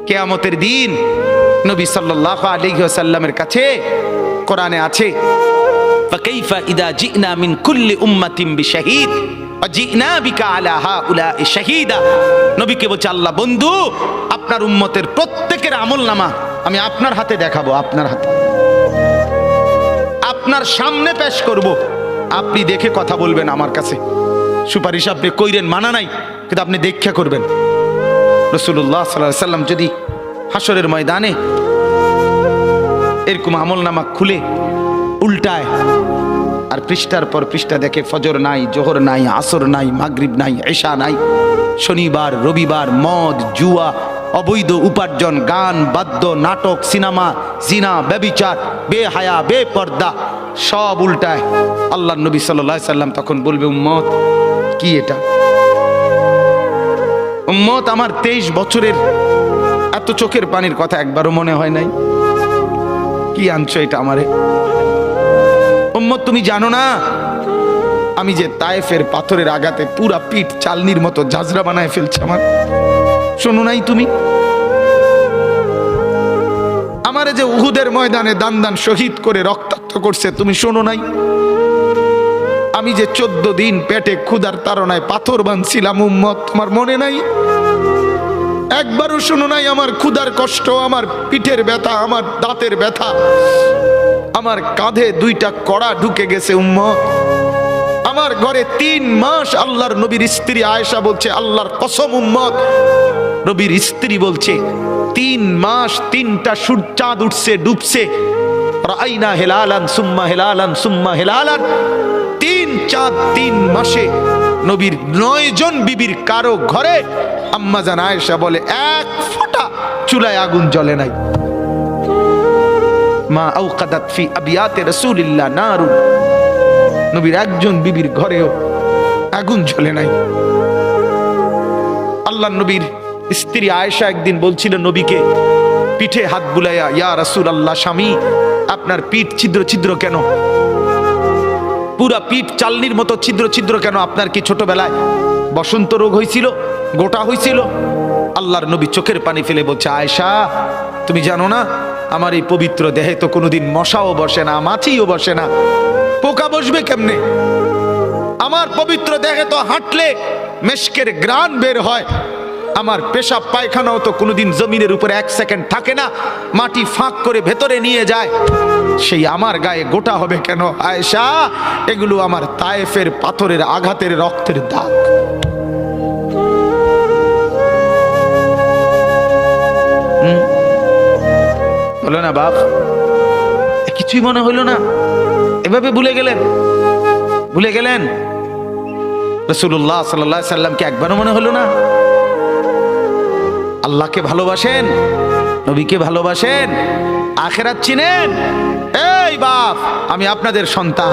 কিয়ামতের দিন নবী সাল্লাল্লাহু আলাইহি ওয়াসাল্লামের কাছে কোরআনে আছে, ফাকাইফা ইদা জিনা মিন কুল্লি উম্মাতিন বিশাহিদ ওয়া জিনা বিকা আলা হাউলাই শাহিদা। নবীকে বলছে আল্লাহ, বন্ধু আপনার উম্মতের প্রত্যেকের আমলনামা আমি আপনার হাতে দেখাবো, আপনার হাতে, আপনার সামনে পেশ করব, আপনি দেখে কথা বলবেন আমার কাছে। সুপারিশ আপনি কইরেন, মানা নাই, কিন্তু আপনি দেখা করবেন। রাসূলুল্লাহ সাল্লাল্লাহু আলাইহি ওয়াসাল্লাম যদি হাসরের ময়দানে এরকম আমলনামা খুলে উল্টায় আর পৃষ্ঠার পর পৃষ্ঠা দেখে ফজর নাই, জোহর নাই, আসর নাই, মাগরিব নাই, ঈশা নাই, শনিবার রবিবার, মদ জুয়া, অবৈধ উপার্জন, গান বাদ্য, নাটক, সিনেমা, জিনা, ব্যভিচার, বেহায়া, বেপর্দা সব উল্টায়। আল্লাহর নবী সাল্লাল্লাহু আলাইহি সাল্লাম তখন বলবে, উম্মত কি এটা? উম্মত আমার 23 বছরের এত চোখের পানির কথা একবারও মনে হয় নাই, কি আনছো এটা আমারে? উম্মত তুমি জানো না আমি যে তায়েফের পাথরের আঘাতে পুরা পিঠ চালনির মতো ঝাঁঝরা বানায় ফেলছে আমার? শোনো নাই তুমি? আমারে যে উহুদের ময়দানে দান দান শহীদ করে রক্তাক্ত করছে, তুমি শোনো নাই? আমি যে 14 দিন পেটে ক্ষুধার তাড়নায় পাথর বাঁধছিলাম, উম্মত তোমার মনে নাই? একবারও শোনো নাই আমার ক্ষুধার কষ্ট, আমার পিঠের ব্যথা, আমার দাঁতের ব্যথা, আমার কাঁধে 2টা কড়া ঢুকে গেছে উম্মত। আমার ঘরে 3 মাস আল্লাহর নবীর স্ত্রী আয়েশা বলছে, আল্লাহর কসম উম্মত, নবীর স্ত্রী বলছে 3 মাস 3টা চাঁদ উঠছে ডুবছে, রাআইনা হিলালান সুম্মা হিলালান সুম্মা হিলালান, 3 চাঁদ 3 মাসে নবীর 9 জন বিবির কারো ঘরে আম্মা জান আয়েশা বলে 1 ফোঁটা চুলায় আগুন জ্বলে নাই। মা আওকাদাত ফি আবিয়াতে রাসূলিল্লাহ নারুন, নবীর একজন বিবির ঘরেও আগুন জ্বলে নাই। আল্লাহর নবীর স্ত্রী আয়েশা একদিন বলছিল নবীকে পিঠে হাত বুলাইয়া, ইয়া রাসূলুল্লাহ, স্বামী আপনার পিঠ ছিদ্র ছিদ্র কেন? পুরা পিঠ চালনির মতো ছিদ্র ছিদ্র কেন? আপনার কি ছোটবেলায় বসন্ত রোগ হয়েছিল, গোটা হয়েছিল? আল্লাহর নবী চোখের পানি ফেলে বলছে, আয়েশা তুমি জানো না আমার এই পবিত্র দেহে তো কোনোদিন মশাও বসে না, মাছিও বসে না, পোকা বসবে কেমনে? আমার পবিত্র দেহে তো হাঁটলে মেশকের গ্রান বের হয়, আমার পেশাব পায়খানাও তো কোনোদিন জমিনের উপরে 1 সেকেন্ড থাকে না, মাটি ফাঁক করে ভেতরে নিয়ে যায়, সেই আমার গায়ে গোটা হবে কেন? আয়েশা এগুলো আমার তায়েফের পাথরের আঘাতের রক্তের দাগ। বলো না বাপ, কিছুই মনে হইল না? এভাবে ভুলে গেলেন, ভুলে গেলেন? রাসূলুল্লাহ সাল্লাল্লাহু আলাইহি সাল্লামকে একবারও মনে হলো না? আল্লাহকে ভালোবাসেন, নবীকে ভালোবাসেন, আখিরাত চিনেন? এই বাপ, আমি আপনাদের সন্তান।